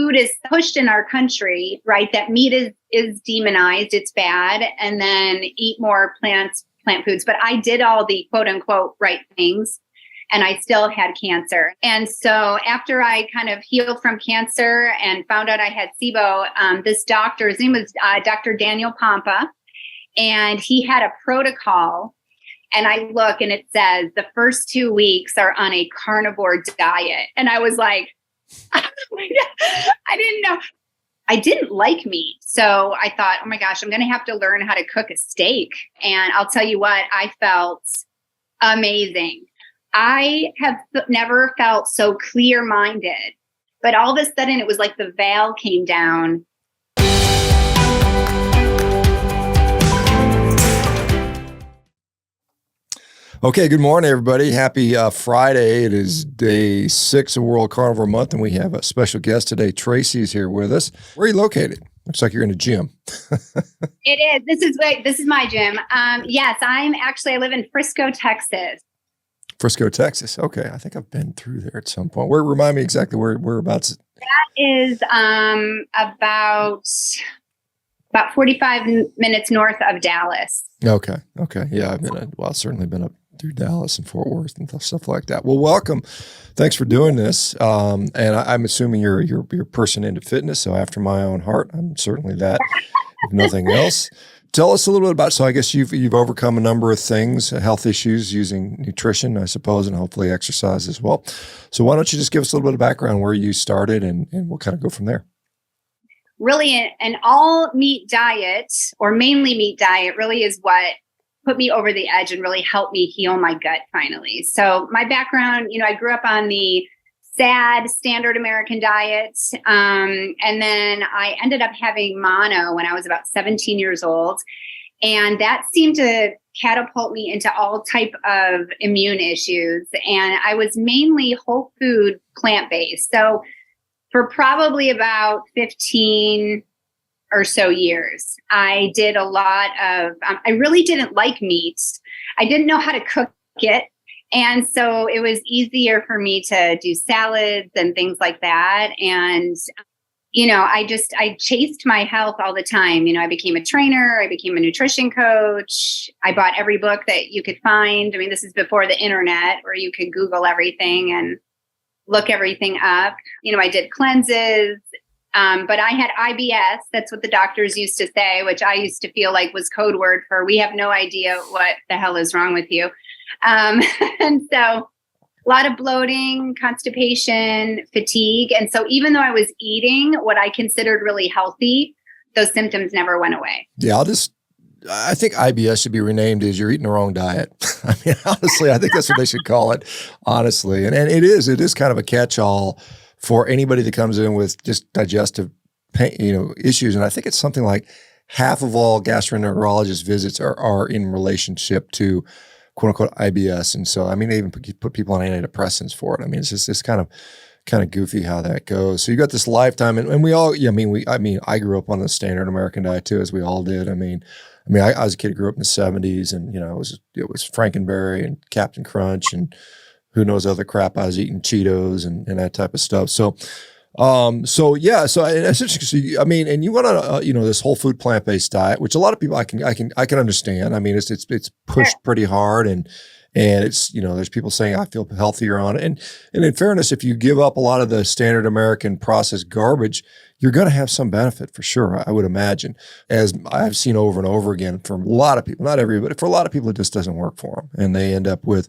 food is pushed in our country, right? That meat is demonized, it's bad, and then eat more plant foods. But I did all the quote unquote right things, and I still had cancer. And so after I kind of healed from cancer and found out I had SIBO, this doctor, his name was Dr. Daniel Pompa, and he had a protocol. And I look and it says the first 2 weeks are on a carnivore diet. And I was like, oh my God, I didn't know. I didn't like meat. So I thought, oh my gosh, I'm going to have to learn how to cook a steak. And I'll tell you what, I felt amazing. I have never felt so clear-minded, but all of a sudden it was like the veil came down. Okay, good morning, everybody. Happy Friday. It is day 6 of World Carnivore Month, and we have a special guest today. Tracy is here with us. Where are you located? Looks like you're in a gym. It is. This is my gym. Yes, I live in Frisco, Texas. Frisco, Texas. Okay, I think I've been through there at some point. Remind me exactly whereabouts. That is about 45 minutes north of Dallas. Okay. Yeah, I've certainly been up through Dallas and Fort Worth and stuff like that. Well, welcome. Thanks for doing this. And I'm assuming you're a person into fitness. So after my own heart, I'm certainly that, if nothing else. Tell us a little bit about, so I guess you've overcome a number of things, health issues using nutrition, I suppose, and hopefully exercise as well. So why don't you just give us a little bit of background where you started and we'll kind of go from there. Really, an all meat diet or mainly meat diet really is what put me over the edge and really helped me heal my gut finally. So my background, I grew up on the SAD, standard American diet. And then I ended up having mono when I was about 17 years old. And that seemed to catapult me into all type of immune issues. And I was mainly whole food, plant-based. So for probably about 15 or so years, I did a lot of, I really didn't like meat. I didn't know how to cook it. And so it was easier for me to do salads and things like that. And, I chased my health all the time. I became a trainer. I became a nutrition coach. I bought every book that you could find. This is before the internet where you could Google everything and look everything up. I did cleanses, but I had IBS. That's what the doctors used to say, which I used to feel like was code word for, we have no idea what the hell is wrong with you. And so a lot of bloating, constipation, fatigue. And so even though I was eating what I considered really healthy, those symptoms never went away. Yeah, I think IBS should be renamed as you're eating the wrong diet. Honestly, I think that's what they should call it, honestly. And it is kind of a catch-all for anybody that comes in with just digestive pain, issues. And I think it's something like half of all gastroenterologist visits are in relationship to quote unquote IBS. And so, they even put people on antidepressants for it. It's kind of goofy how that goes. So you got this lifetime and we all, I grew up on the standard American diet too, as we all did. I was a kid who grew up in the 70s and, it was Frankenberry and Captain Crunch and who knows other crap I was eating, Cheetos and that type of stuff. So it's interesting. So, and you went on this whole food plant-based diet, which a lot of people I can understand. It's pushed pretty hard and it's, there's people saying I feel healthier on it. And in fairness, if you give up a lot of the standard American processed garbage, you're going to have some benefit for sure, I would imagine, as I've seen over and over again from a lot of people, not everybody, but for a lot of people, it just doesn't work for them. And they end up with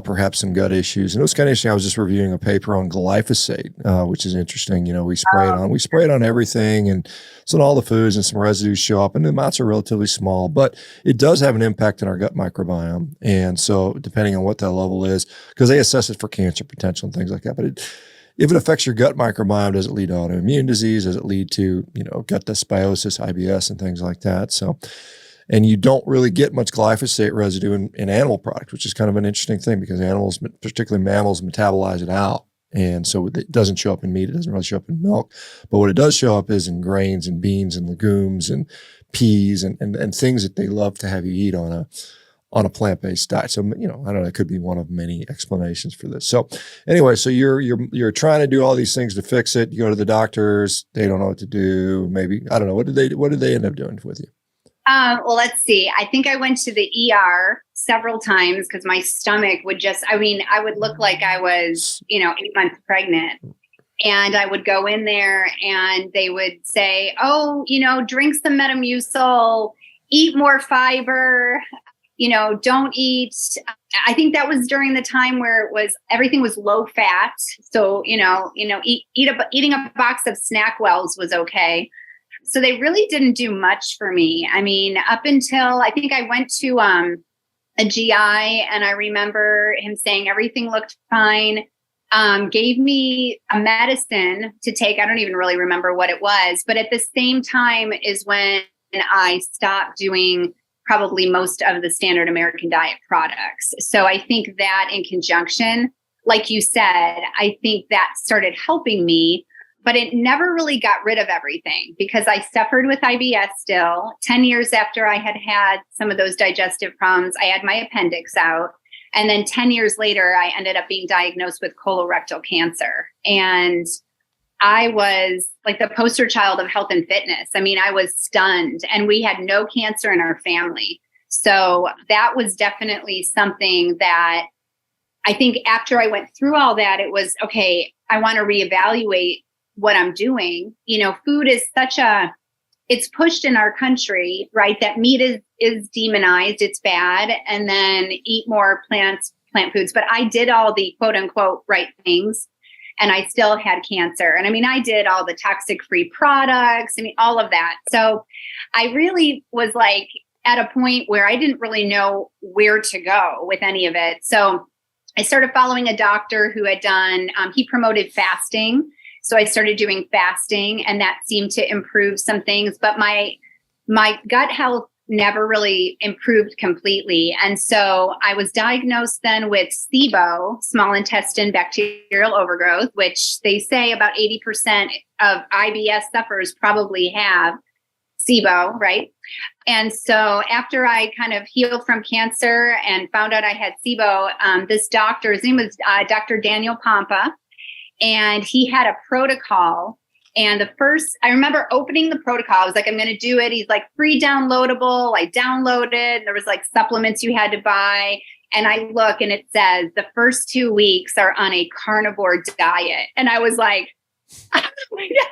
perhaps some gut issues. And it was kind of interesting. I was just reviewing a paper on glyphosate, which is interesting. We spray it on everything and so all the foods and some residues show up and the amounts are relatively small, but it does have an impact on our gut microbiome. And so depending on what that level is, because they assess it for cancer potential and things like that, but if it affects your gut microbiome, does it lead to autoimmune disease? Does it lead to, gut dysbiosis, IBS, and things like that? So, and you don't really get much glyphosate residue in animal products, which is kind of an interesting thing because animals, particularly mammals, metabolize it out. And so it doesn't show up in meat. It doesn't really show up in milk. But what it does show up is in grains and beans and legumes and peas and things that they love to have you eat on on a plant-based diet. So, you know, I don't know, it could be one of many explanations for this. So anyway, so you're trying to do all these things to fix it. You go to the doctors, they don't know what to do. Maybe, I don't know. What did they end up doing with you? Well, let's see. I think I went to the ER several times because my stomach would I would look like I was, 8 months pregnant. And I would go in there and they would say, oh, drink some Metamucil, eat more fiber, don't eat. I think that was during the time where everything was low fat. So, eating a box of SnackWells was okay. So they really didn't do much for me. I mean, up until I think I went to a GI and I remember him saying everything looked fine, gave me a medicine to take. I don't even really remember what it was, but at the same time is when I stopped doing probably most of the standard American diet products. So I think that in conjunction, like you said, I think that started helping me. But it never really got rid of everything because I suffered with IBS still. 10 years after I had some of those digestive problems, I had my appendix out. And then 10 years later, I ended up being diagnosed with colorectal cancer. And I was like the poster child of health and fitness. I mean, I was stunned and we had no cancer in our family. So that was definitely something that I think after I went through all that, it was, okay, I want to reevaluate what I'm doing. Food is it's pushed in our country, right? That meat is demonized, it's bad. And then eat more plant foods. But I did all the quote unquote right things and I still had cancer. And I mean, I did all the toxic free products. I mean, all of that. So I really was like at a point where I didn't really know where to go with any of it. So I started following a doctor who had done, he promoted fasting. So I started doing fasting and that seemed to improve some things, but my gut health never really improved completely. And so I was diagnosed then with SIBO, small intestine bacterial overgrowth, which they say about 80% of IBS sufferers probably have SIBO, right? And so after I kind of healed from cancer and found out I had SIBO, this doctor, his name was Dr. Daniel Pompa, and he had a protocol. And I remember opening the protocol. I was like, I'm going to do it. He's like, free downloadable. I downloaded. There was like supplements you had to buy. And I look and it says the first 2 weeks are on a carnivore diet. And I was like, oh my God,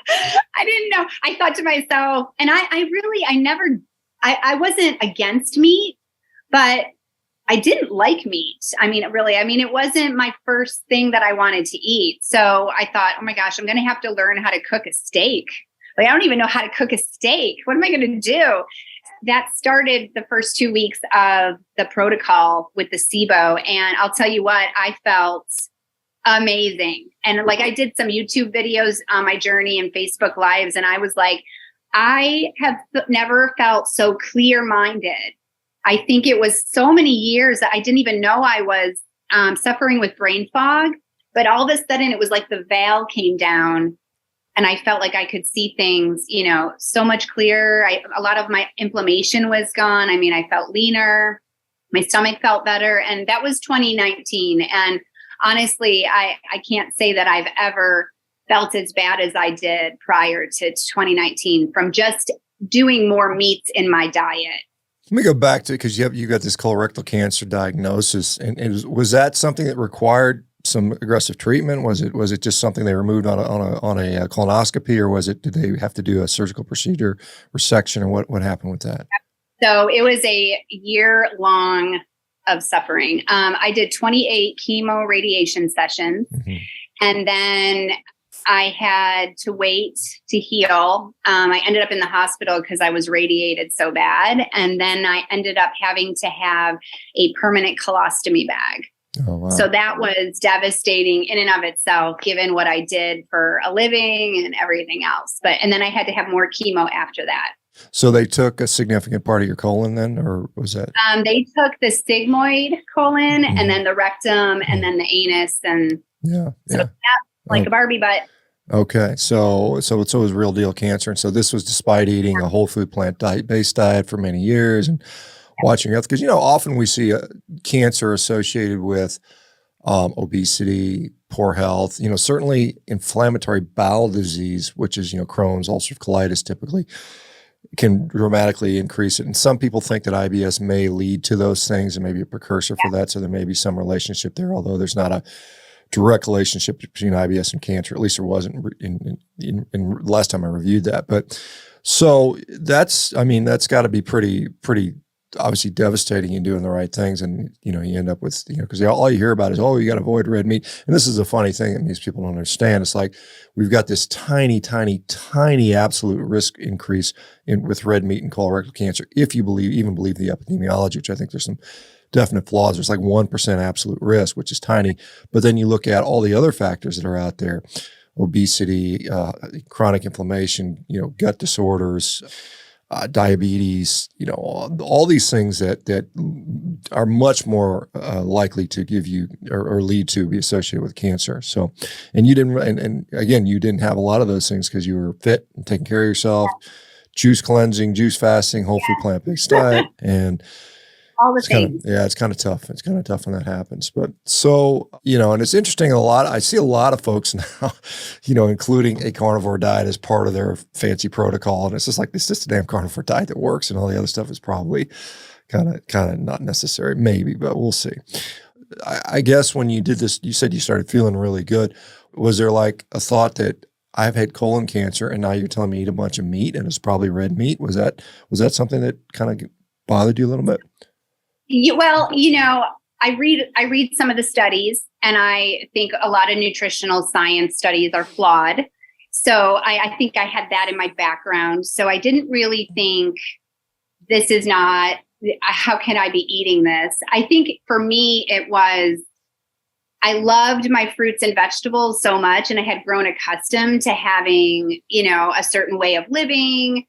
I didn't know. I thought to myself, and I wasn't against meat, but I didn't like meat. I mean, it wasn't my first thing that I wanted to eat. So I thought, oh my gosh, I'm going to have to learn how to cook a steak. Like, I don't even know how to cook a steak. What am I going to do? That started the first 2 weeks of the protocol with the SIBO. And I'll tell you what, I felt amazing. And like, I did some YouTube videos on my journey and Facebook Lives. And I was like, I have never felt so clear-minded. I think it was so many years that I didn't even know I was suffering with brain fog, but all of a sudden it was like the veil came down and I felt like I could see things, so much clearer. A lot of my inflammation was gone. I mean, I felt leaner, my stomach felt better, and that was 2019. And honestly, I can't say that I've ever felt as bad as I did prior to 2019 from just doing more meats in my diet. Let me go back to, because you got this colorectal cancer diagnosis, and was that something that required some aggressive treatment? Was it just something they removed on a colonoscopy, or did they have to do a surgical procedure, resection, or what happened with that? So it was a year long of suffering. I did 28 chemo radiation sessions, and then I had to wait to heal. I ended up in the hospital because I was radiated so bad. And then I ended up having to have a permanent colostomy bag. Oh, wow. So that was devastating in and of itself, given what I did for a living and everything else. And then I had to have more chemo after that. So they took a significant part of your colon then, or was that? They took the sigmoid colon and then the rectum and then the anus. And like a Barbie butt. Okay. So it was real deal cancer. And so this was despite eating a whole food plant based diet for many years. And watching your health. Because, often we see cancer associated with obesity, poor health, certainly inflammatory bowel disease, which is, Crohn's, ulcerative colitis typically can dramatically increase it. And some people think that IBS may lead to those things and maybe a precursor for that. So there may be some relationship there, although there's not a direct relationship between IBS and cancer. At least there wasn't in last time I reviewed that. But so that's got to be pretty obviously devastating in doing the right things. And, you end up with, because all you hear about is, oh, you got to avoid red meat. And this is a funny thing that these people don't understand. It's like, we've got this tiny, tiny, tiny absolute risk increase with red meat and colorectal cancer. If you even believe the epidemiology, which I think there's some definite flaws. There's like 1% absolute risk, which is tiny. But then you look at all the other factors that are out there, obesity, chronic inflammation, gut disorders, diabetes, all these things that are much more likely to give you or lead to be associated with cancer. So, and you didn't, and again, you didn't have a lot of those things because you were fit and taking care of yourself, juice cleansing, juice fasting, whole food plant-based diet, and all the things. It's kind of tough. It's kind of tough when that happens. But so, and it's interesting I see a lot of folks now, including a carnivore diet as part of their fancy protocol. And it's just like, it's just a damn carnivore diet that works, and all the other stuff is probably kind of not necessary, maybe, but we'll see. I guess when you did this, you said you started feeling really good. Was there like a thought that I've had colon cancer and now you're telling me to eat a bunch of meat and it's probably red meat? Was that something that kind of bothered you a little bit? Well, I read some of the studies, and I think a lot of nutritional science studies are flawed. So I think I had that in my background. So I didn't really think this is not, how can I be eating this? I think for me, it was, I loved my fruits and vegetables so much, and I had grown accustomed to having, a certain way of living.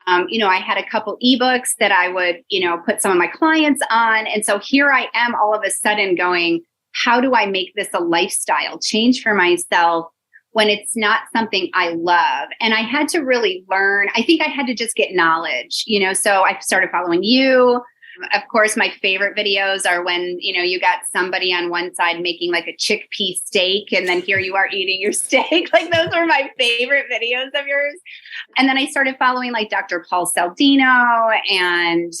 I had a couple ebooks that I would, put some of my clients on. And so here I am all of a sudden going, how do I make this a lifestyle change for myself when it's not something I love? And I had to really learn. I think I had to just get knowledge, so I started following you. Of course, my favorite videos are when, you got somebody on one side making like a chickpea steak, and then here you are eating your steak. Like, those were my favorite videos of yours. And then I started following like Dr. Paul Saldino and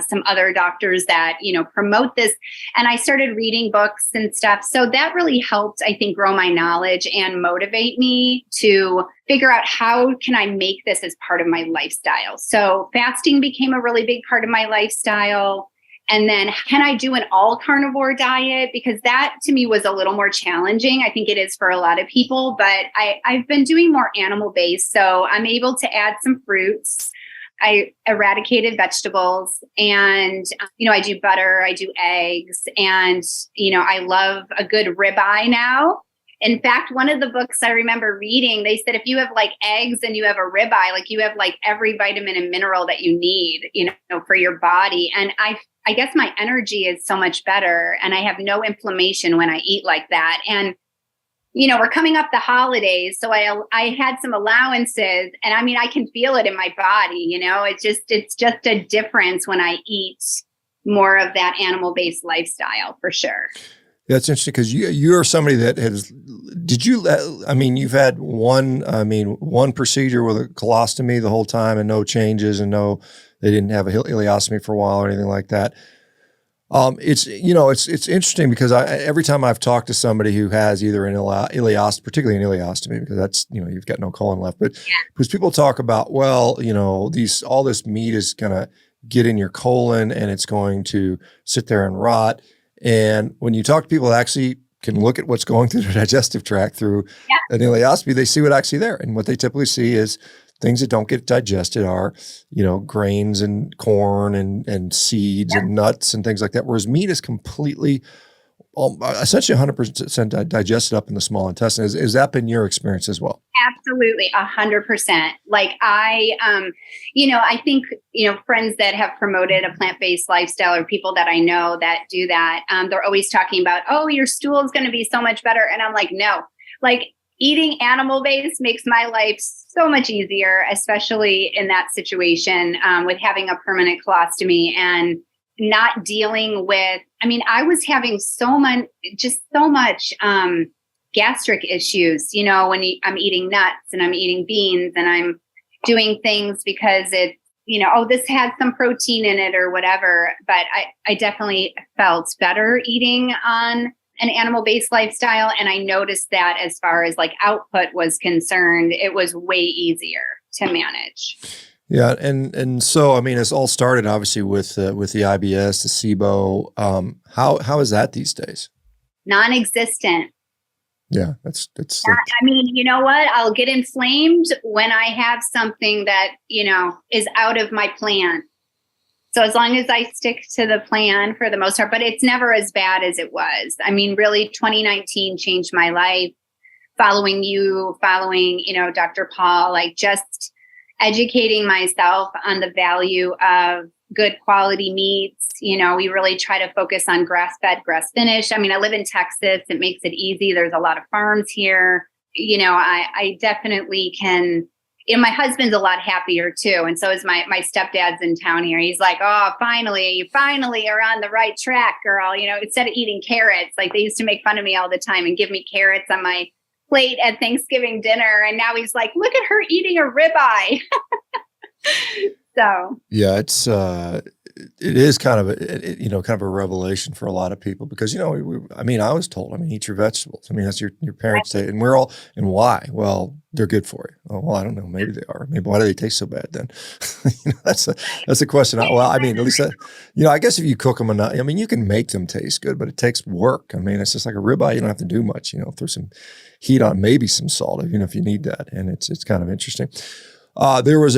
some other doctors that, promote this. And I started reading books and stuff. So that really helped, I think, grow my knowledge and motivate me to figure out how can I make this as part of my lifestyle. So fasting became a really big part of my lifestyle. And then can I do an all carnivore diet? Because that to me was a little more challenging. I think it is for a lot of people, but I've been doing more animal based. So I'm able to add some fruits. I eradicated vegetables, and, I do butter, I do eggs, and, I love a good ribeye now. In fact, one of the books I remember reading, they said, if you have like eggs and you have a ribeye, like you have like every vitamin and mineral that you need, for your body. And I guess my energy is so much better, and I have no inflammation when I eat like that. And, we're coming up the holidays. So I had some allowances, and I can feel it in my body, it's just a difference when I eat more of that animal-based lifestyle for sure. Yeah, it's interesting because you're somebody that you've had one procedure with a colostomy the whole time and no changes, and they didn't have a ileostomy for a while or anything like that. It's interesting because every time I've talked to somebody who has either an ileostomy, particularly an ileostomy, because that's, you've got no colon left, but because people talk about, well, all this meat is going to get in your colon and it's going to sit there and rot. And when you talk to people that actually can look at what's going through the digestive tract through an ileostomy, they see what actually there. And what they typically see is things that don't get digested are, grains and corn and seeds and nuts and things like that. Whereas meat is completely, essentially 100% digested up in the small intestine. Has that been your experience as well? Absolutely. 100%. Like I think, friends that have promoted a plant-based lifestyle or people that I know that do that, they're always talking about, oh, your stool is going to be so much better. And I'm like, no, like eating animal-based makes my life so much easier, especially in that situation with having a permanent colostomy. And not dealing with, I mean, I was having so much gastric issues, you know, when I'm eating nuts and I'm eating beans and I'm doing things because it's, you know, oh, this has some protein in it or whatever. But I definitely felt better eating on an animal-based lifestyle. And I noticed that as far as like output was concerned, it was way easier to manage. Yeah. And so, I mean, it's all started obviously with the IBS, the SIBO. How is that these days? Non-existent. Yeah, I mean, you know what? I'll get inflamed when I have something that, you know, is out of my plan. So as long as I stick to the plan for the most part, but it's never as bad as it was. I mean, really 2019 changed my life. Following, you know, Dr. Paul, like just educating myself on the value of good quality meats. You know, we really try to focus on grass-fed, grass-finished. I mean, I live in Texas. It makes it easy. There's a lot of farms here. You know, I definitely can, you know, my husband's a lot happier too. And so is my stepdad's in town here. He's like, oh, you finally are on the right track, girl. You know, instead of eating carrots, like they used to make fun of me all the time and give me carrots on my plate at Thanksgiving dinner. And now he's like, look at her eating a ribeye. So yeah, it is kind of a revelation for a lot of people because, you know, I mean, I was told, I mean, eat your vegetables. I mean, that's your parents say, and and why? Well, they're good for you. Oh, well, I don't know. Maybe they are. Maybe why do they taste so bad then? You know, that's a question. Well, I mean, at least, you know, I guess if you cook them enough, I mean, you can make them taste good, but it takes work. I mean, it's just like a ribeye. You don't have to do much, you know, throw some heat on, maybe some salt, you know, if you need that. And it's kind of interesting. There was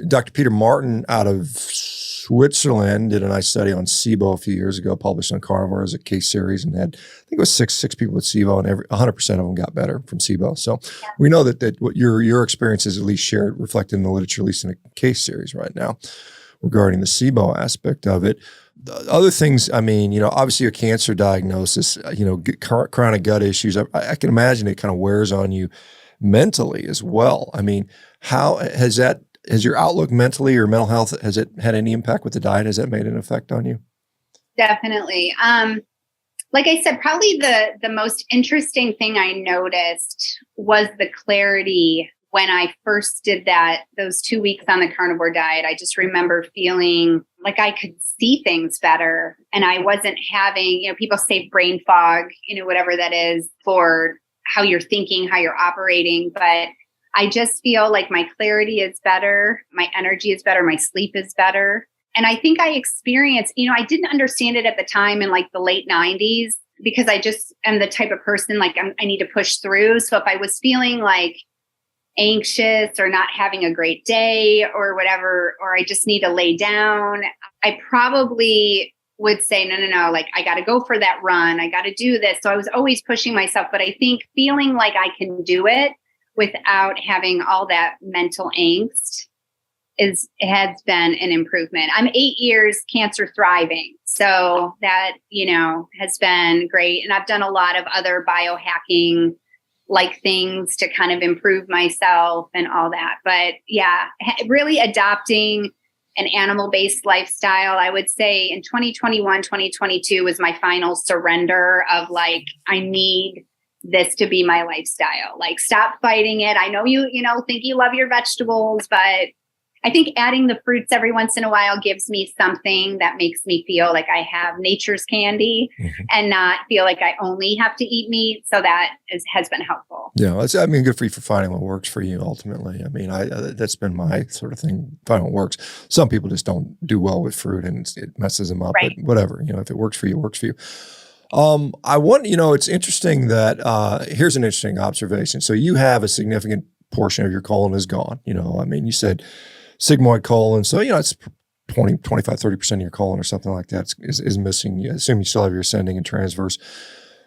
Dr. Peter Martin out of Switzerland did a nice study on SIBO a few years ago, published on Carnivore as a case series, and had, I think it was six people with SIBO, and 100% of them got better from SIBO. So we know that what your experience is at least shared, reflected in the literature, at least in a case series right now regarding the SIBO aspect of it. The other things, I mean, you know, obviously a cancer diagnosis, you know, chronic gut issues. I can imagine it kind of wears on you mentally as well. I mean, how has your outlook mentally or mental health, has it had any impact with the diet? Has that made an effect on you? Definitely. Like I said, probably the most interesting thing I noticed was the clarity when I first did those 2 weeks on the carnivore diet. I just remember feeling like I could see things better and I wasn't having, you know, people say brain fog, you know, whatever that is for how you're thinking, how you're operating. But I just feel like my clarity is better. My energy is better. My sleep is better. And I think I experienced, you know, I didn't understand it at the time in like the late 90s because I just am the type of person like I need to push through. So if I was feeling like anxious or not having a great day or whatever, or I just need to lay down, I probably would say, no, like I got to go for that run. I got to do this. So I was always pushing myself, but I think feeling like I can do it without having all that mental angst has been an improvement. I'm 8 years cancer thriving. So that, you know, has been great. And I've done a lot of other biohacking like things to kind of improve myself and all that. But yeah, really adopting an animal-based lifestyle, I would say in 2021, 2022 was my final surrender of like, I need this to be my lifestyle. Like, stop fighting it. I know you think you love your vegetables, but I think adding the fruits every once in a while gives me something that makes me feel like I have nature's candy and not feel like I only have to eat meat. So that has been helpful. Yeah, I mean, good for you for finding what works for you ultimately. I mean, that's been my sort of thing, find what works. Some people just don't do well with fruit and it messes them up, Right. But whatever, you know, if it works for you, it works for you. I want, you know, it's interesting that, here's an interesting observation. So you have a significant portion of your colon is gone. You know, I mean, you said sigmoid colon. So, you know, it's 20, 25, 30% of your colon or something like that is missing. You assume you still have your ascending and transverse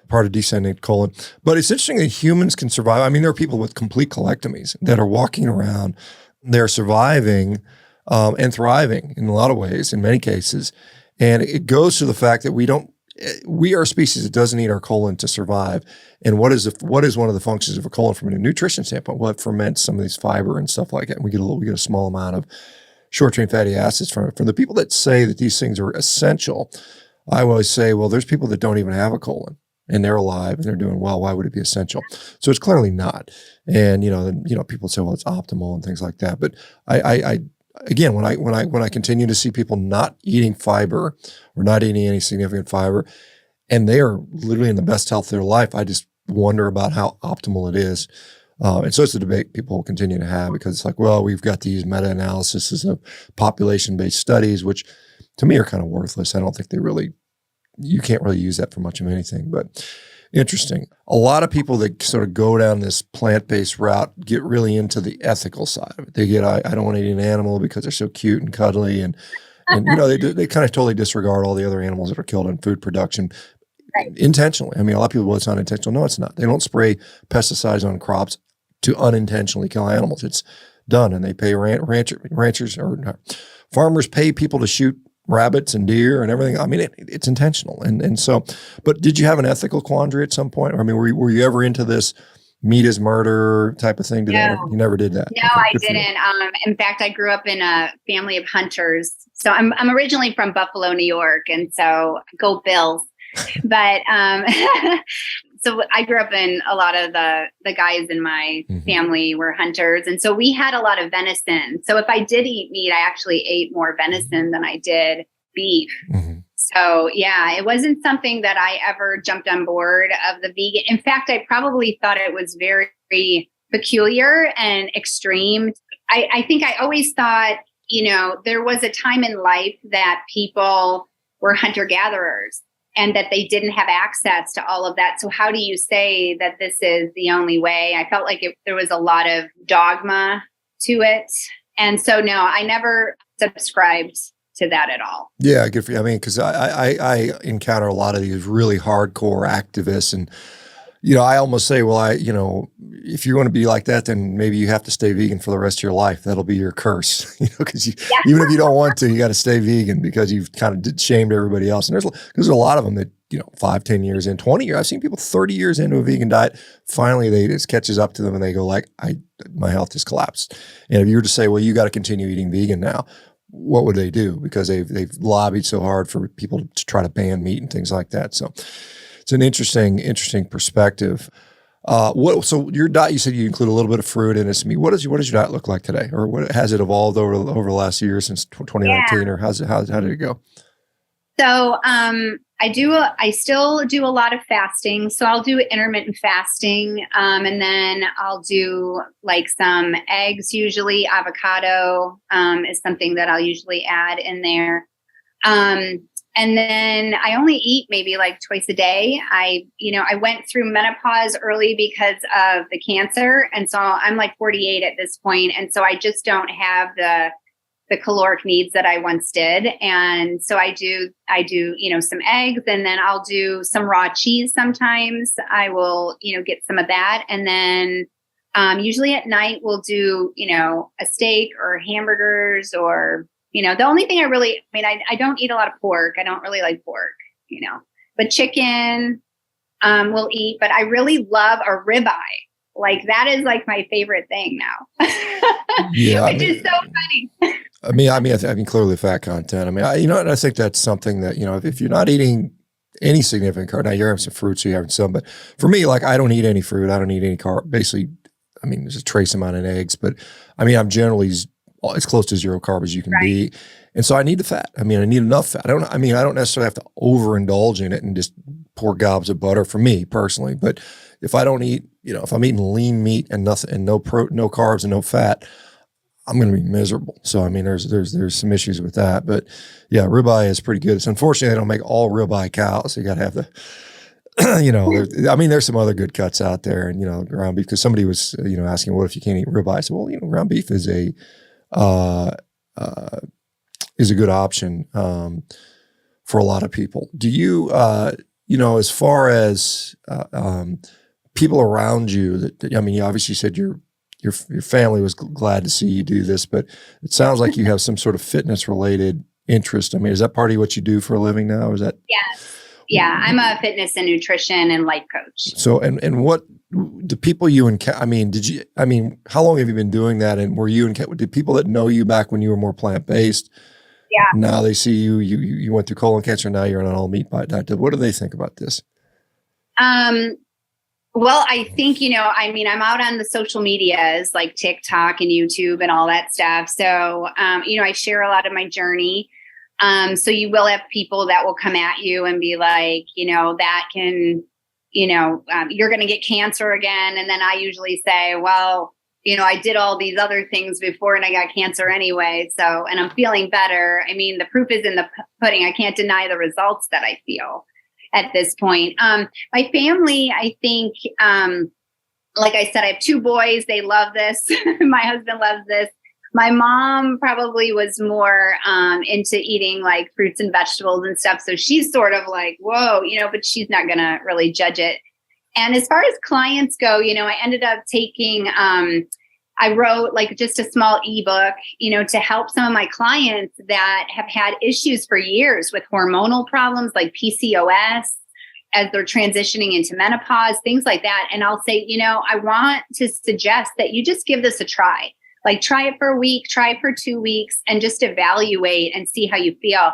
part of descending colon. But it's interesting that humans can survive. I mean, there are people with complete colectomies that are walking around, they're surviving and thriving in a lot of ways, in many cases. And it goes to the fact that we are a species that doesn't need our colon to survive. And what is one of the functions of a colon from a nutrition standpoint? Well, it ferments some of these fiber and stuff like that. And we get a small amount of short chain fatty acids from the people that say that these things are essential. I always say, well, there's people that don't even have a colon and they're alive and they're doing well. Why would it be essential? So it's clearly not. And, people say, well, it's optimal and things like that. But I again, when I continue to see people not eating fiber or not eating any significant fiber, and they are literally in the best health of their life, I just wonder about how optimal it is. And so it's a debate people will continue to have, because it's like, well, we've got these meta-analyses of population-based studies, which to me are kind of worthless. I don't think you can't really use that for much of anything, but interesting. A lot of people that sort of go down this plant-based route get really into the ethical side of it. They get, I don't want to eat an animal because they're so cute and cuddly, and they kind of totally disregard all the other animals that are killed in food production. Right. Intentionally. I mean, a lot of people, well, it's not intentional. No, it's not. They don't spray pesticides on crops to unintentionally kill animals. It's done, and they pay ranchers or farmers pay people to shoot rabbits and deer and everything. I mean, it's intentional. And so, but did you have an ethical quandary at some point? I mean, were you ever into this meat is murder type of thing? You never did that? No, okay, I didn't. In fact, I grew up in a family of hunters. So I'm originally from Buffalo, New York. And so go Bills. But so I grew up in a lot of the guys in my family were hunters. And so we had a lot of venison. So if I did eat meat, I actually ate more venison than I did beef. Mm-hmm. So yeah, it wasn't something that I ever jumped on board of the vegan. In fact, I probably thought it was very peculiar and extreme. I think I always thought, there was a time in life that people were hunter-gatherers, and that they didn't have access to all of that. So how do you say that this is the only way? I felt like there was a lot of dogma to it. And so, no, I never subscribed to that at all. Yeah, good for you. I mean, because I encounter a lot of these really hardcore activists, and I almost say, well, if you want to be like that, then maybe you have to stay vegan for the rest of your life. That'll be your curse, because even if you don't want to, you got to stay vegan because you've kind of shamed everybody else. And there's a lot of them that, 5, 10 years in, 20 years, I've seen people 30 years into a vegan diet. Finally, it catches up to them and they go like, my health just collapsed. And if you were to say, well, you got to continue eating vegan now, what would they do? Because they've lobbied so hard for people to try to ban meat and things like that. So it's an interesting perspective. So your diet, you said you include a little bit of fruit in it. What does your diet look like today, or what has it evolved over the last year since 2019, or how did it go? So I still do a lot of fasting. So I'll do intermittent fasting, and then I'll do like some eggs. Usually, avocado is something that I'll usually add in there. And then I only eat maybe like twice a day. I went through menopause early because of the cancer. And so I'm like 48 at this point. And so I just don't have the caloric needs that I once did. And so I do, some eggs, and then I'll do some raw cheese. Sometimes I will, get some of that. And then usually at night we'll do, a steak or hamburgers, or the only thing I don't eat a lot of pork. I don't really like pork, but chicken we'll eat. But I really love a ribeye. Like that is like my favorite thing now. Yeah, which is so funny. I mean, clearly fat content. I mean, I think that's something that, if you're not eating any significant carb, now you're having some fruit, so you're having some, but for me, like I don't eat any fruit. I don't eat any carb. Basically, there's a trace amount in eggs, but I'm generally as close to zero carb as you can be. And so I need the fat. I need enough fat. I don't necessarily have to overindulge in it and just pour gobs of butter for me personally. But if I don't eat, if I'm eating lean meat and nothing, and no carbs and no fat, I'm going to be miserable. So, there's some issues with that, but yeah, ribeye is pretty good. It's unfortunately, they don't make all ribeye cows. So you got to have the, there's some other good cuts out there, and, ground beef, because somebody was, asking, what if you can't eat ribeye? I said, well, ground beef is a good option for a lot of people. Do you, as far as people around you, you obviously said your family was glad to see you do this, but it sounds like you have some sort of fitness related interest. Is that part of what you do for a living now? Is that? Yes. Yeah, I'm a fitness and nutrition and life coach. So, and what the people you encounter, how long have you been doing that? And were you, did people that know you back when you were more plant-based, Yeah. now they see you went through colon cancer, now you're on an all meat diet. What do they think about this? Well, I think, I'm out on the social medias like TikTok and YouTube and all that stuff. So, I share a lot of my journey. So you will have people that will come at you and be like, that can, you're going to get cancer again. And then I usually say, well, I did all these other things before and I got cancer anyway. So, and I'm feeling better. I mean, the proof is in the pudding. I can't deny the results that I feel at this point. My family, I think, like I said, I have 2 boys. They love this. My husband loves this. My mom probably was more into eating like fruits and vegetables and stuff. So she's sort of like, whoa, but she's not going to really judge it. And as far as clients go, I ended up taking, I wrote like just a small ebook, to help some of my clients that have had issues for years with hormonal problems like PCOS as they're transitioning into menopause, things like that. And I'll say, I want to suggest that you just give this a try. Like try it for a week, try it for 2 weeks, and just evaluate and see how you feel.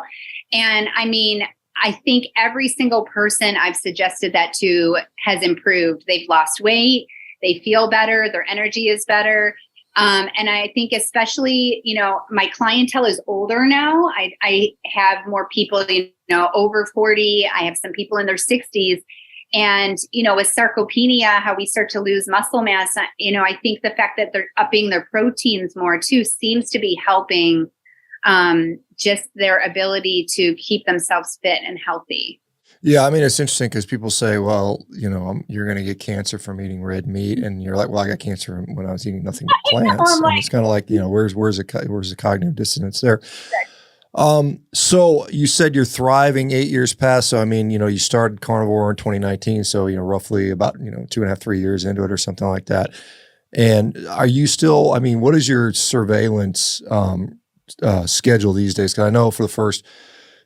And I think every single person I've suggested that to has improved. They've lost weight, they feel better, their energy is better. And I think especially, my clientele is older now. I have more people, over 40. I have some people in their 60s. And, with sarcopenia, how we start to lose muscle mass, I think the fact that they're upping their proteins more too seems to be helping just their ability to keep themselves fit and healthy. Yeah, it's interesting because people say, well, you're going to get cancer from eating red meat. And you're like, well, I got cancer when I was eating nothing but plants. And it's kind of like, where's the cognitive dissonance there? So you said you're thriving 8 years past. So, you started Carnivore in 2019. So, roughly about, 2.5, 3 years into it or something like that. And are you still, what is your surveillance schedule these days? Because I know for the first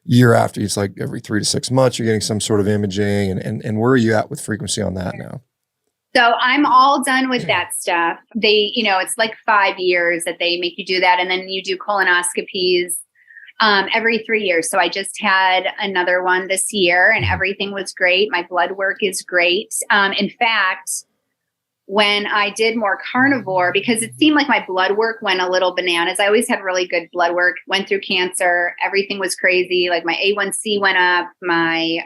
year after, it's like every 3 to 6 months, you're getting some sort of imaging. And where are you at with frequency on that now? So I'm all done with that stuff. They, it's like 5 years that they make you do that. And then you do colonoscopies every 3 years. So I just had another one this year and everything was great. My blood work is great. In fact, when I did more carnivore, because it seemed like my blood work went a little bananas. I always had really good blood work, went through cancer. Everything was crazy. Like my A1C went up, my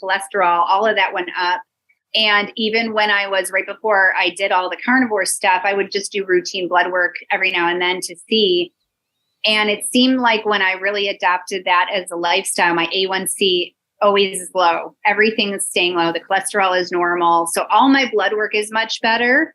cholesterol, all of that went up. And even when I was right before I did all the carnivore stuff, I would just do routine blood work every now and then to see. And it seemed like when I really adopted that as a lifestyle, my A1C always is low. Everything is staying low. The cholesterol is normal. So all my blood work is much better.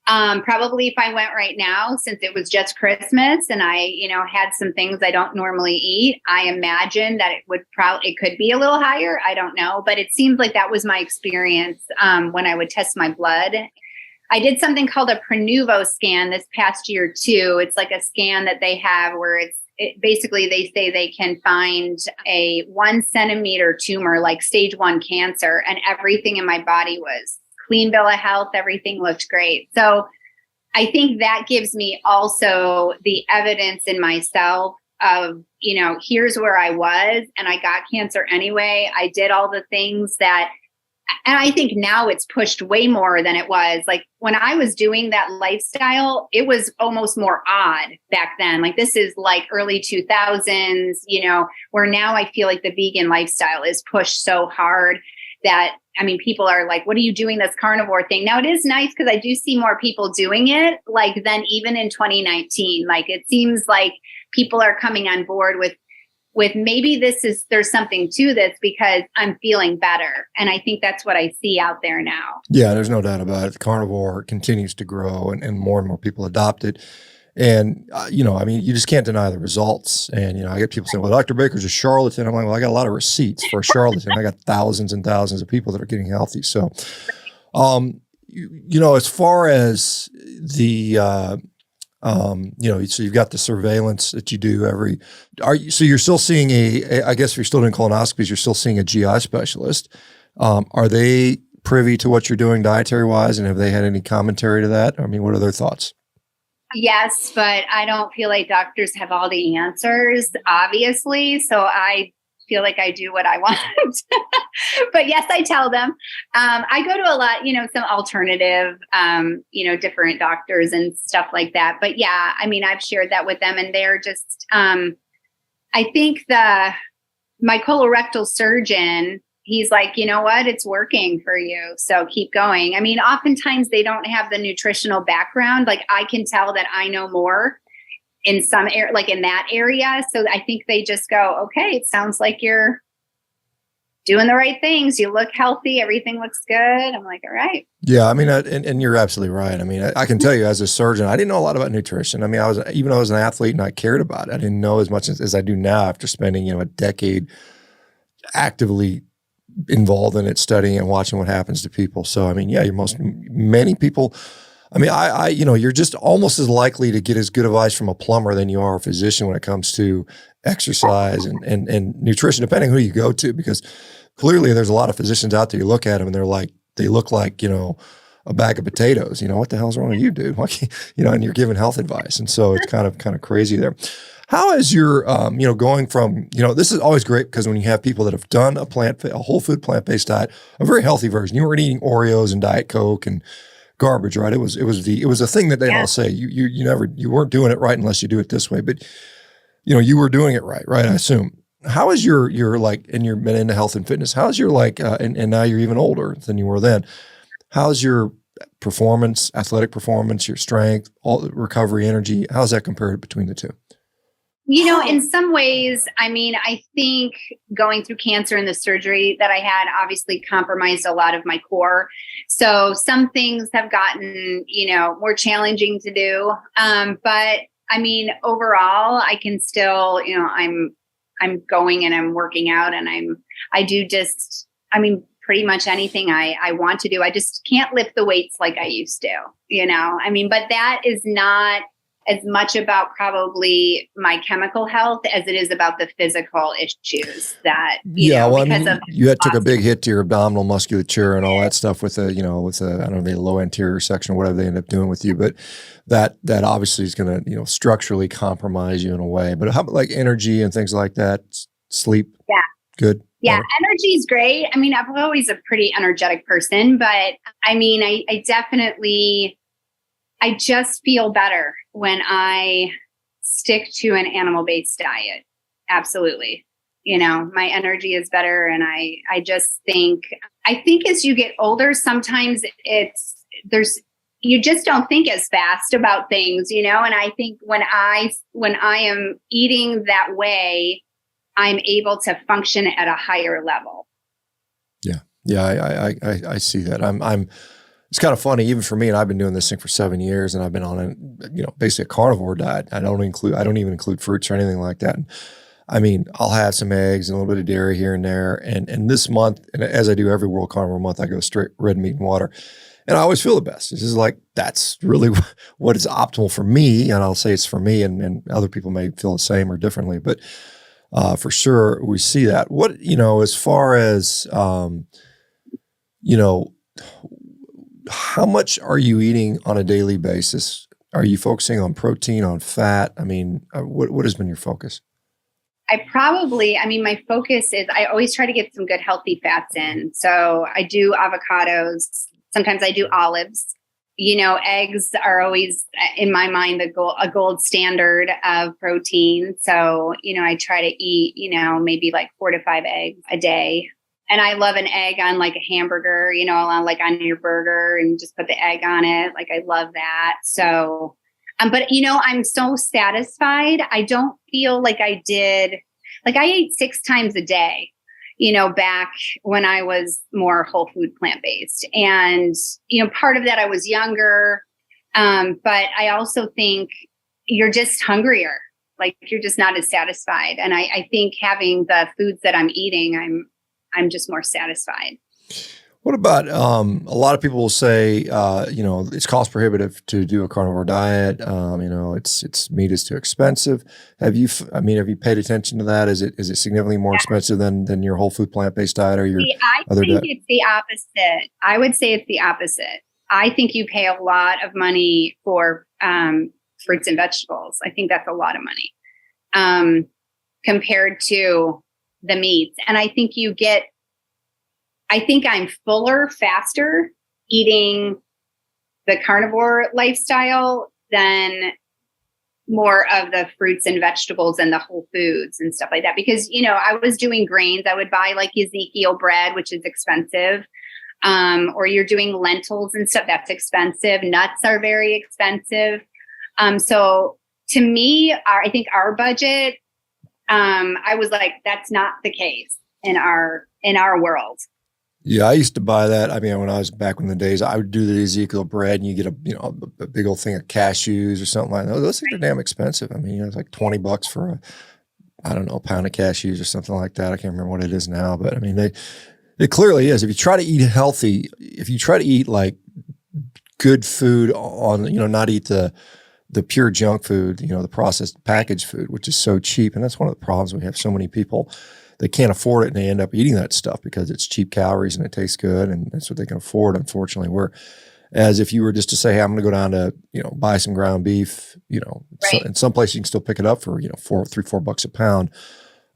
Probably if I went right now, since it was just Christmas and I, had some things I don't normally eat, I imagine that it could be a little higher. I don't know, but it seems like that was my experience when I would test my blood. I did something called a Carnivore scan this past year too. It's like a scan that they have where basically they say they can find a 1 centimeter tumor, like stage 1 cancer, and everything in my body was clean bill of health. Everything looked great. So I think that gives me also the evidence in myself of, here's where I was and I got cancer anyway. I did all the things that, and I think now it's pushed way more than it was. Like when I was doing that lifestyle, it was almost more odd back then. Like this is like early 2000s, where now I feel like the vegan lifestyle is pushed so hard that, people are like, what are you doing this carnivore thing? Now it is nice because I do see more people doing it like than even in 2019. Like it seems like people are coming on board with maybe there's something to this because I'm feeling better. And I think that's what I see out there now. Yeah, there's no doubt about it. The carnivore continues to grow and more people adopt it. And, you just can't deny the results. And, I get people saying, well, Dr. Baker's a charlatan. I'm like, well, I got a lot of receipts for a charlatan. I got thousands and thousands of people that are getting healthy. So, as far as the, So you've got the surveillance that you do so you're still seeing I guess if you're still doing colonoscopies, you're still seeing a GI specialist. Are they privy to what you're doing dietary wise? And have they had any commentary to that? I mean, what are their thoughts? Yes, but I don't feel like doctors have all the answers, obviously. So I feel like I do what I want. But yes, I tell them. I go to a lot, some alternative, different doctors and stuff like that. But yeah, I mean, I've shared that with them, and they're just, I think my colorectal surgeon, he's like, you know what, it's working for you, so keep going. I mean, oftentimes they don't have the nutritional background. Like, I can tell that I know more in some area, like in that area. So I think they just go, okay, it sounds like you're doing the right things. You look healthy. Everything looks good. I'm like, all right. Yeah. I mean, and you're absolutely right. I mean, I can tell you as a surgeon, I didn't know a lot about nutrition. I mean, even though I was an athlete and I cared about it, I didn't know as much as I do now after spending, a decade actively involved in it, studying and watching what happens to people. So, I mean, yeah, many people, I mean, you're just almost as likely to get as good advice from a plumber than you are a physician when it comes to exercise and nutrition, depending who you go to, because clearly there's a lot of physicians out there. You look at them and they look like, a bag of potatoes. What the hell's wrong with you, dude? Like, and you're giving health advice. And so it's kind of crazy there. How is your, going from, this is always great because when you have people that have done a whole food plant-based diet, a very healthy version, you weren't eating Oreos and Diet Coke and garbage, right? It was a thing that they all say you weren't doing it right unless you do it this way, but you were doing it right? I assume. How is your like, and you're been into health and fitness, how's your like, and now you're even older than you were then. How's your performance, athletic performance, your strength, all the recovery, energy? How's that compared between the two? In some ways, I mean, I think going through cancer and the surgery that I had obviously compromised a lot of my core. So some things have gotten, more challenging to do. But I mean, overall, I can still, I'm going and I'm working out, and pretty much anything I want to do. I just can't lift the weights like I used to, but that is not as much about probably my chemical health as it is about the physical issues that, you took a big hit to your abdominal musculature and all that stuff with I don't know, the low anterior section or whatever they end up doing with you. But that obviously is going to, structurally compromise you in a way. But how about like energy and things like that? Sleep? Yeah. Good. Yeah, energy is great. I mean, I'm always a pretty energetic person, but I mean, I definitely, I just feel better when I stick to an animal-based diet. Absolutely. My energy is better. And I just think as you get older, sometimes you just don't think as fast about things, and I think when I am eating that way, I'm able to function at a higher level. Yeah. Yeah. I see that. It's kind of funny, even for me, and I've been doing this thing for 7 years, and I've been on basically a carnivore diet. I don't even include fruits or anything like that. And, I mean, I'll have some eggs and a little bit of dairy here and there. And this month, and as I do every World Carnivore month, I go straight red meat and water. And I always feel the best. This is like, that's really what is optimal for me. And I'll say it's for me, and other people may feel the same or differently, but for sure we see that. What, as far as, how much are you eating on a daily basis? Are you focusing on protein, on fat? I mean, what has been your focus? My focus is I always try to get some good healthy fats in. So I do avocados. Sometimes I do olives. Eggs are always, in my mind, a gold standard of protein. So, I try to eat, maybe like 4 to 5 eggs a day. And I love an egg on like a hamburger, on your burger, and just put the egg on it. Like, I love that. So, but I'm so satisfied. I don't feel like I ate 6 times a day, back when I was more whole food plant-based. And, part of that, I was younger. But I also think you're just hungrier. Like, you're just not as satisfied. And I think having the foods that I'm eating, I'm just more satisfied. What about a lot of people will say, it's cost prohibitive to do a carnivore diet. It's meat is too expensive. Have you paid attention to that? Is it significantly more expensive than your whole food plant-based diet or your I other think diet? it's the opposite. I would say it's the opposite. I think you pay a lot of money for fruits and vegetables. I think that's a lot of money compared to the meats. And I think I'm fuller faster eating the carnivore lifestyle than more of the fruits and vegetables and the whole foods and stuff like that. Because, I was doing grains. I would buy like Ezekiel bread, which is expensive. Or you're doing lentils and stuff that's expensive. Nuts are very expensive. So to me, I think our budget, I was like, that's not the case in our world. Yeah, I used to buy that. I mean, when I was back in the days, I would do the Ezekiel bread, and you get a big old thing of cashews or something like that. Those things are damn expensive. I mean, it's like $20 for a pound of cashews or something like that. I can't remember what it is now, but I mean, it clearly is. If you try to eat healthy, if you try to eat like good food not eat the pure junk food, the processed packaged food, which is so cheap, and that's one of the problems. We have so many people. They can't afford it and they end up eating that stuff because it's cheap calories and it tastes good and that's what they can afford, unfortunately. Whereas if you were just to say, hey, I'm going to go down to, buy some ground beef, Right. in some place you can still pick it up for, $4 a pound.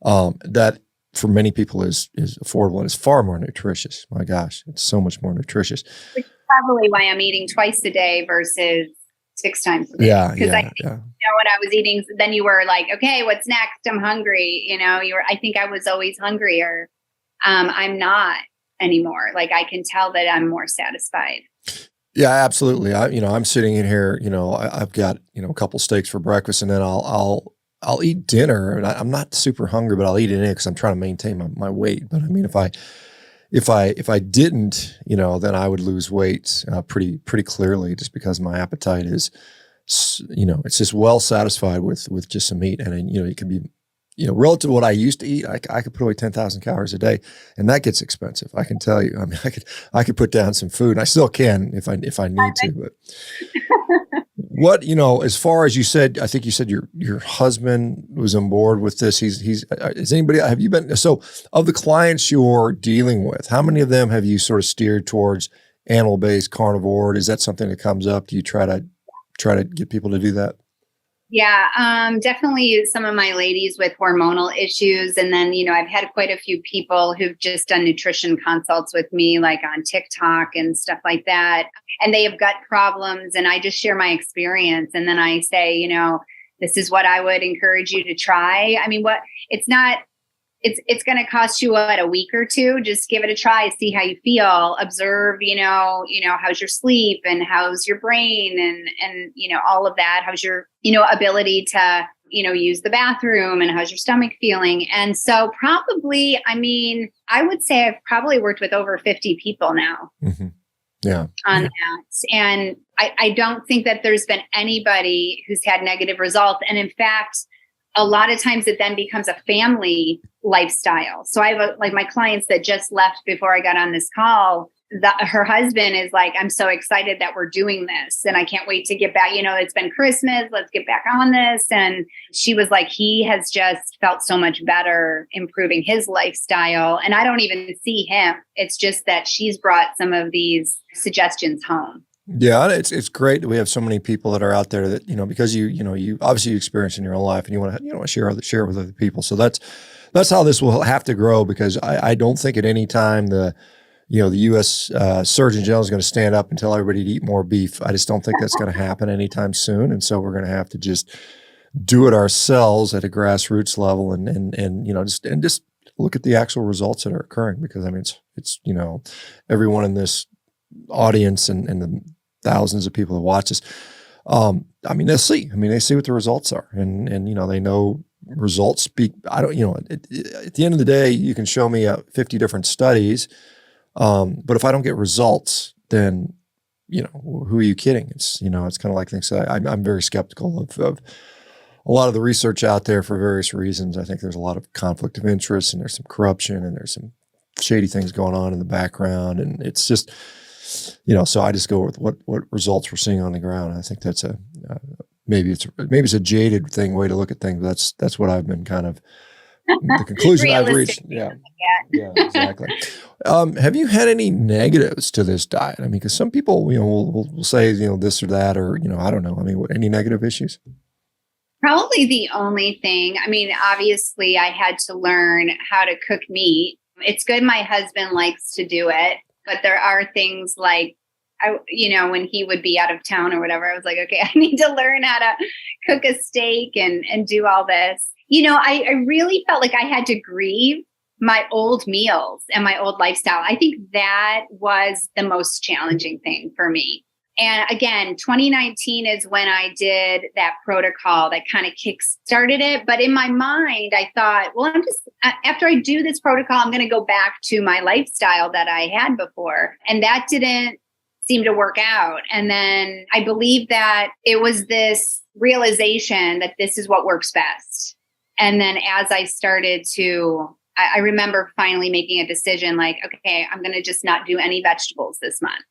That for many people is affordable and it's far more nutritious. My gosh, it's so much more nutritious. Which is probably why I'm eating twice a day versus 6 times a day. Yeah. Because when I was eating, then you were like, okay, what's next? I'm hungry. I think I was always hungrier. I'm not anymore. Like I can tell that I'm more satisfied. Yeah, absolutely. I'm sitting in here, I've got, a couple steaks for breakfast and then I'll eat dinner and I'm not super hungry, but I'll eat it in because I'm trying to maintain my weight. But I mean, if I didn't, then I would lose weight pretty clearly just because my appetite is, it's just well satisfied with just some meat. And then, it can be, relative to what I used to eat, I could put away 10,000 calories a day and that gets expensive. I can tell you, I mean, I could put down some food and I still can if I need to, but what, as far as you said, I think you said your husband was on board with this. Have you been, so of the clients you're dealing with, how many of them have you sort of steered towards animal-based carnivore? Is that something that comes up? Do you try to get people to do that? Yeah, definitely some of my ladies with hormonal issues. And then, I've had quite a few people who've just done nutrition consults with me, like on TikTok and stuff like that. And they have gut problems. And I just share my experience. And then I say, this is what I would encourage you to try. I mean, it's going to cost you a week or two. Just give it a try, see how you feel, observe, how's your sleep and how's your brain and all of that. How's your, ability to, use the bathroom and how's your stomach feeling? And so probably, I would say I've probably worked with over 50 people now. Mm-hmm. Yeah. On that. And I don't think that there's been anybody who's had negative results. And in fact, a lot of times it then becomes a family lifestyle. So I have my clients that just left before I got on this call, her husband is like, I'm so excited that we're doing this and I can't wait to get back. It's been Christmas. Let's get back on this. And she was like, he has just felt so much better improving his lifestyle. And I don't even see him. It's just that she's brought some of these suggestions home. Yeah, it's great that we have so many people that are out there that, because you obviously you experience in your own life and you want to share it with other people. So that's how this will have to grow, because I don't think at any time the U.S. Surgeon General is going to stand up and tell everybody to eat more beef. I just don't think that's going to happen anytime soon. And so we're going to have to just do it ourselves at a grassroots level and just look at the actual results that are occurring, because it's everyone in this audience and the thousands of people that watch this, they see what the results are and they know results speak. At the end of the day, you can show me 50 different studies. But if I don't get results, then, who are you kidding? It's kind of like things. I'm very skeptical of a lot of the research out there for various reasons. I think there's a lot of conflict of interest and there's some corruption and there's some shady things going on in the background. And it's just, so I just go with what results we're seeing on the ground. I think that's maybe it's a jaded way to look at things. But that's what I've been kind of the conclusion I've reached. Yeah. Yeah, exactly. Have you had any negatives to this diet? I mean, because some people, will say, this or that, or, I don't know. I mean, any negative issues? Probably the only thing, I mean, obviously I had to learn how to cook meat. It's good my husband likes to do it, but there are things like, when he would be out of town or whatever, I was like, okay, I need to learn how to cook a steak and do all this. I really felt like I had to grieve my old meals and my old lifestyle. I think that was the most challenging thing for me. And again, 2019 is when I did that protocol that kind of kick-started it. But in my mind, I thought, well, after I do this protocol, I'm going to go back to my lifestyle that I had before. And that didn't seem to work out. And then I believe that it was this realization that this is what works best. And then as I started to, I remember finally making a decision like, okay, I'm going to just not do any vegetables this month.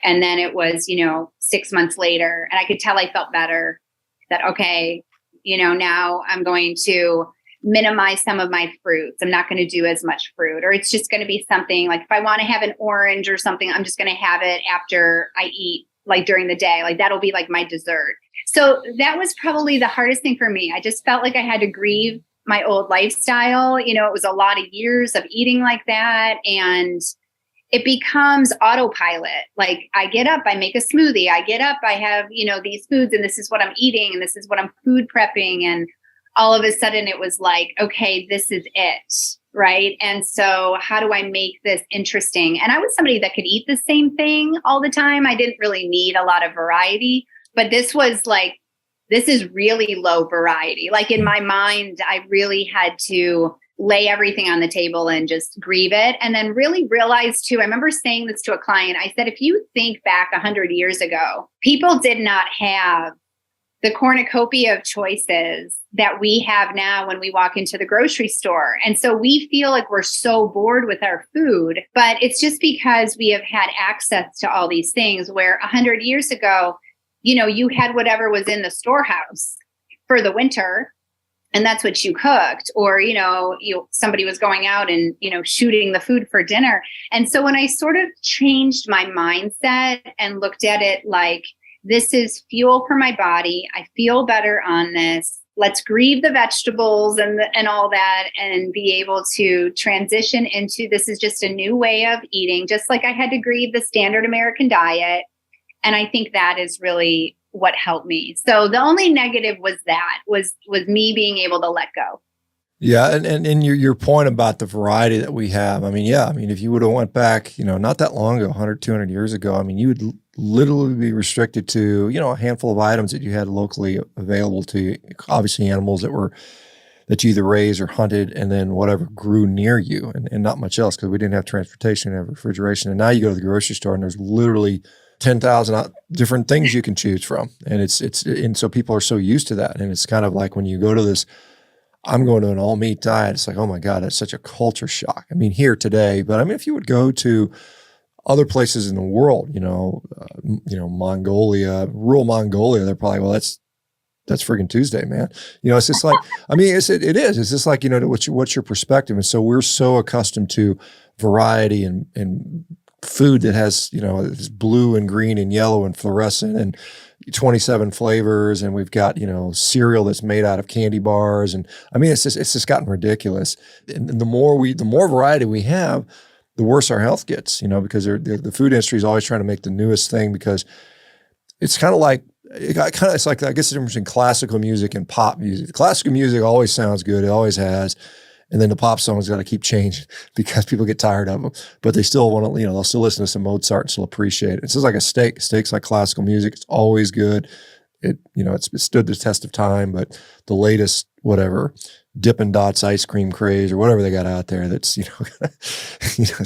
And then it was, 6 months later, and I could tell I felt better that, okay, now I'm going to minimize some of my fruits. I'm not going to do as much fruit, or it's just going to be something like if I want to have an orange or something, I'm just going to have it after I eat, like during the day, like that'll be like my dessert. So that was probably the hardest thing for me. I just felt like I had to grieve my old lifestyle. It was a lot of years of eating like that. And it becomes autopilot. Like I get up, I make a smoothie. I get up, I have, these foods, and this is what I'm eating, and this is what I'm food prepping. And all of a sudden it was like, okay, this is it. Right. And so how do I make this interesting? And I was somebody that could eat the same thing all the time. I didn't really need a lot of variety, but this was like, this is really low variety. Like in my mind, I really had to lay everything on the table and just grieve it. And then really realize too, I remember saying this to a client. I said, if you think back 100 years ago, people did not have the cornucopia of choices that we have now when we walk into the grocery store. And so we feel like we're so bored with our food, but it's just because we have had access to all these things where 100 years ago, you had whatever was in the storehouse for the winter, and that's what you cooked, or, somebody was going out and, shooting the food for dinner. And so when I sort of changed my mindset and looked at it like, this is fuel for my body, I feel better on this. Let's grieve the vegetables and all that, and be able to transition into this is just a new way of eating, just like I had to grieve the standard American diet. And I think that is really what helped me. So the only negative was me being able to let go. Yeah. And your point about the variety that we have, I mean, if you would have went back, not that long ago, 100, 200 years ago, I mean, you would literally be restricted to, a handful of items that you had locally available to you. Obviously animals that you either raised or hunted, and then whatever grew near you, and not much else, because we didn't have transportation, we didn't have refrigeration. And now you go to the grocery store and there's literally 10,000 different things you can choose from. And and so people are so used to that. And it's kind of like when you go to this, I'm going to an all meat diet, it's like, oh my God, that's such a culture shock. I mean, here today, but I mean, if you would go to other places in the world, Mongolia, rural Mongolia, they're probably, well, that's friggin' Tuesday, man. It's just like, I mean, it is. It's just like, what's your perspective? And so we're so accustomed to variety and food that has, it's blue and green and yellow and fluorescent and 27 flavors. And we've got, cereal that's made out of candy bars. And I mean, it's just gotten ridiculous. And the more variety we have, the worse our health gets, because the food industry is always trying to make the newest thing, because it's kind of like, it's like, I guess the difference between classical music and pop music. Classical music always sounds good. It always has. And then the pop songs got to keep changing because people get tired of them, but they still want to, they'll still listen to some Mozart and still appreciate it. It's just like a steak. Steak's like classical music. It's always good. It's stood the test of time, but the latest, whatever, Dippin' Dots ice cream craze or whatever they got out there, that's, it's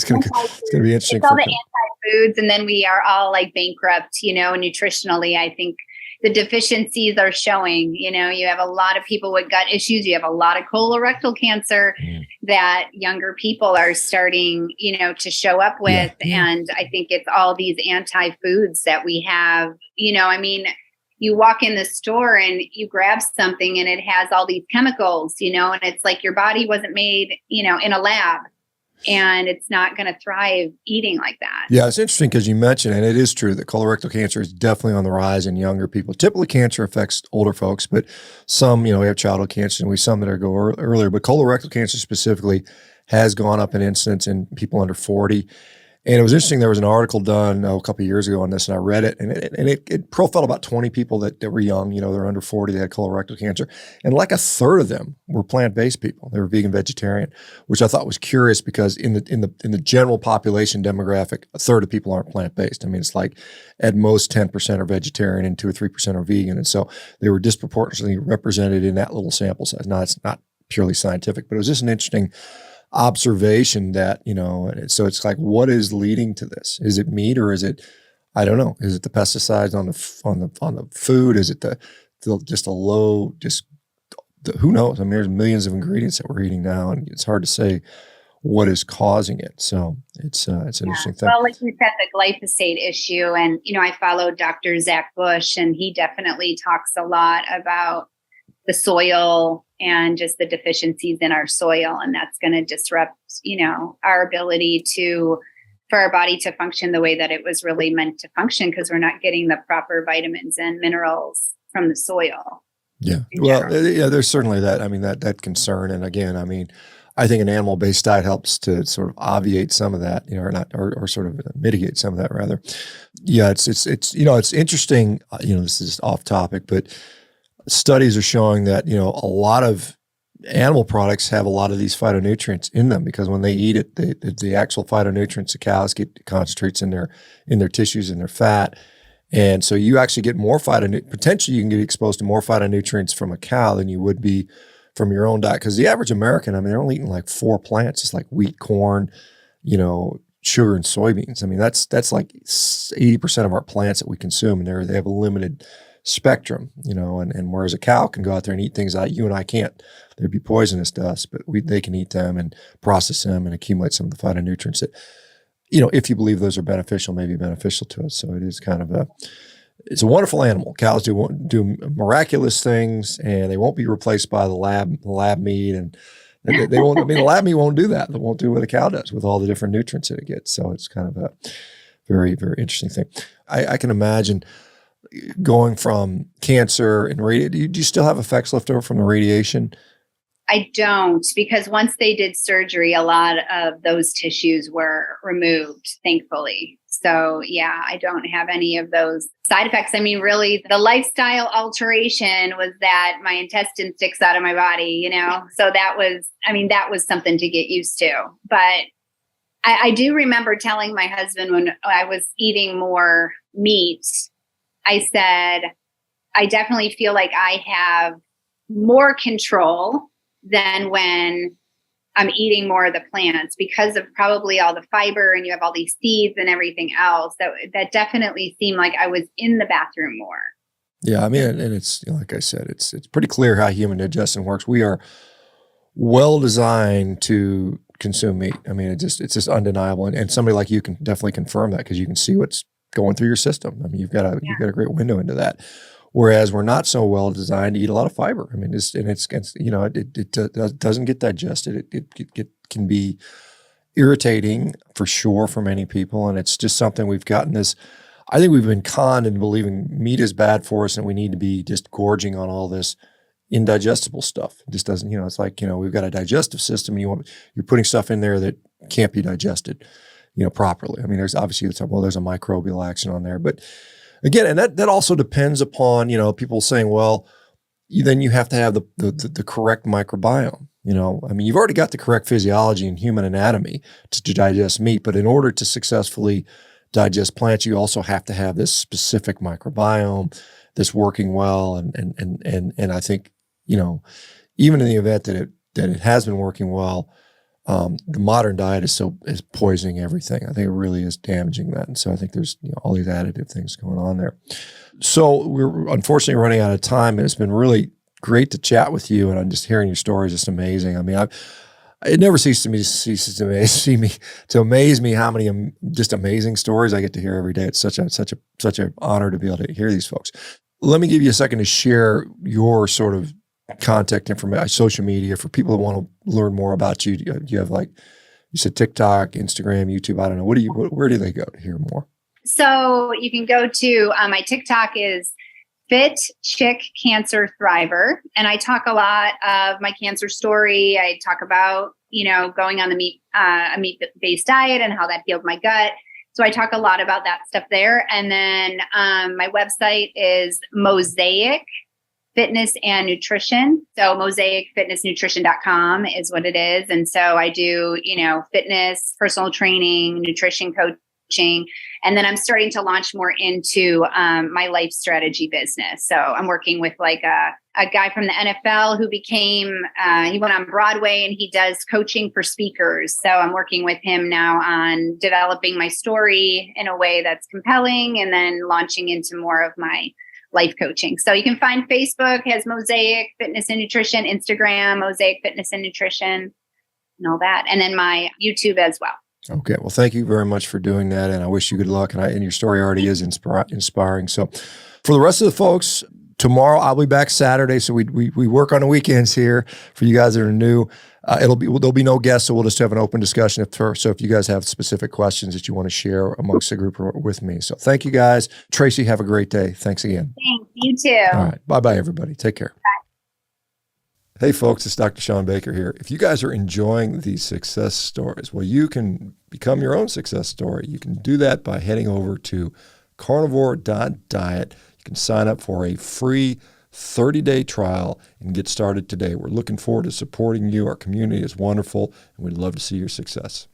going to be interesting. It's all the anti-foods. And then we are all like bankrupt, nutritionally. I think, the deficiencies are showing. You have a lot of people with gut issues. You have a lot of colorectal cancer that younger people are starting, to show up with. And I think it's all these anti-foods that we have, you walk in the store and you grab something and it has all these chemicals, and it's like your body wasn't made, in a lab. And it's not going to thrive eating like that. Yeah, it's interesting because you mentioned, and it is true, that colorectal cancer is definitely on the rise in younger people. Typically, cancer affects older folks, but some, we have childhood cancer and we some that go earlier. But colorectal cancer specifically has gone up in incidence in people under 40. And it was interesting. There was an article done a couple of years ago on this, and I read it, and it profiled about 20 people that were young. They're under 40. They had colorectal cancer, and like a third of them were plant-based people. They were vegan, vegetarian, which I thought was curious because in the general population demographic, a third of people aren't plant-based. I mean, it's like at most 10% are vegetarian and 2 or 3% are vegan, and so they were disproportionately represented in that little sample size. Now, it's not purely scientific, but it was just an interesting observation that, so it's like, what is leading to this? Is it meat or is it, I don't know. Is it the pesticides on the food? Is it who knows? I mean, there's millions of ingredients that we're eating now, and it's hard to say what is causing it. So it's an interesting thing. Well, like you said, the glyphosate issue, and, I follow Dr. Zach Bush, and he definitely talks a lot about the soil and just the deficiencies in our soil. And that's going to disrupt, our ability for our body to function the way that it was really meant to function, because we're not getting the proper vitamins and minerals from the soil. Yeah. Well, there's certainly that. I mean, that concern. And again, I mean, I think an animal-based diet helps to sort of obviate some of that, or sort of mitigate some of that rather. Yeah. It's interesting, this is off topic, but studies are showing that, a lot of animal products have a lot of these phytonutrients in them, because when they eat it, the actual phytonutrients, the cows get concentrates in their tissues and their fat. And so you actually get more potentially you can get exposed to more phytonutrients from a cow than you would be from your own diet. Because the average American, I mean, they're only eating like 4 plants. It's like wheat, corn, sugar and soybeans. I mean, that's like 80% of our plants that we consume, and they have a limited spectrum, and whereas a cow can go out there and eat things that you and I can't. They'd be poisonous to us, but they can eat them and process them and accumulate some of the phytonutrients that, if you believe those are beneficial, may be beneficial to us. So it is kind of it's a wonderful animal. Cows do miraculous things, and they won't be replaced by the lab meat, and they won't. I mean, the lab meat won't do that. They won't do what a cow does with all the different nutrients that it gets. So it's kind of a very, very interesting thing. I can imagine going from cancer and radiation. Do you still have effects left over from the radiation? I don't, because once they did surgery, a lot of those tissues were removed, thankfully. So yeah, I don't have any of those side effects. I mean, really, the lifestyle alteration was that my intestine sticks out of my body, So that was something to get used to. But I do remember telling my husband when I was eating more meat, I said, I definitely feel like I have more control than when I'm eating more of the plants, because of probably all the fiber, and you have all these seeds and everything else. That definitely seemed like I was in the bathroom more. Yeah. I mean, and it's, like I said, it's pretty clear how human digestion works. We are well designed to consume meat. I mean, it's just undeniable. And somebody like you can definitely confirm that, because you can see what's going through your system. I mean, you've got a great window into that. Whereas we're not so well designed to eat a lot of fiber. I mean, it doesn't get digested. It can be irritating for sure for many people. And it's just something we've gotten this, I think we've been conned into believing meat is bad for us and we need to be just gorging on all this indigestible stuff. It just doesn't, it's like, we've got a digestive system. You're putting stuff in there that can't be digested, properly. I mean, there's obviously, there's a microbial action on there, but again, and that also depends upon, people saying, well, then you have to have the correct microbiome. I mean, you've already got the correct physiology and human anatomy to digest meat, but in order to successfully digest plants, you also have to have this specific microbiome that's working well. And I think, even in the event that it has been working well, the modern diet is poisoning everything. I think it really is damaging that. And so I think there's all these additive things going on there. So we're unfortunately running out of time, and it's been really great to chat with you. And I'm just hearing your story is just amazing. I mean, it never ceases to amaze me how many just amazing stories I get to hear every day. It's such an honor to be able to hear these folks. Let me give you a second to share your sort of contact information, social media for people that want to learn more about you. Do you have, like you said, TikTok, Instagram, YouTube? I don't know. Where do they go to hear more? So you can go to my TikTok is Fit Chick Cancer Thriver. And I talk a lot of my cancer story. I talk about, going on a meat-based diet and how that healed my gut. So I talk a lot about that stuff there. And then my website is Mosaic Fitness and Nutrition. So mosaicfitnessnutrition.com is what it is. And so I do, fitness, personal training, nutrition coaching. And then I'm starting to launch more into my life strategy business. So I'm working with like a guy from the NFL who he went on Broadway and he does coaching for speakers. So I'm working with him now on developing my story in a way that's compelling and then launching into more of my life coaching. So you can find Facebook has Mosaic Fitness and Nutrition, Instagram, Mosaic Fitness and Nutrition, and all that. And then my YouTube as well. Okay. Well, thank you very much for doing that. And I wish you good luck. And your story already is inspiring. So for the rest of the folks, tomorrow I'll be back Saturday. So we work on the weekends here for you guys that are new. There'll be no guests, so we'll just have an open discussion. So if you guys have specific questions that you want to share amongst the group or with me. So thank you guys. Tracy, have a great day. Thanks again. Thanks. You too. All right. Bye-bye, everybody. Take care. Bye. Hey, folks, it's Dr. ShawnBaker here. If you guys are enjoying these success stories, well, you can become your own success story. You can do that by heading over to CarnivoreDiet. You can sign up for a free 30-day trial and get started today. We're looking forward to supporting you. Our community is wonderful, and we'd love to see your success.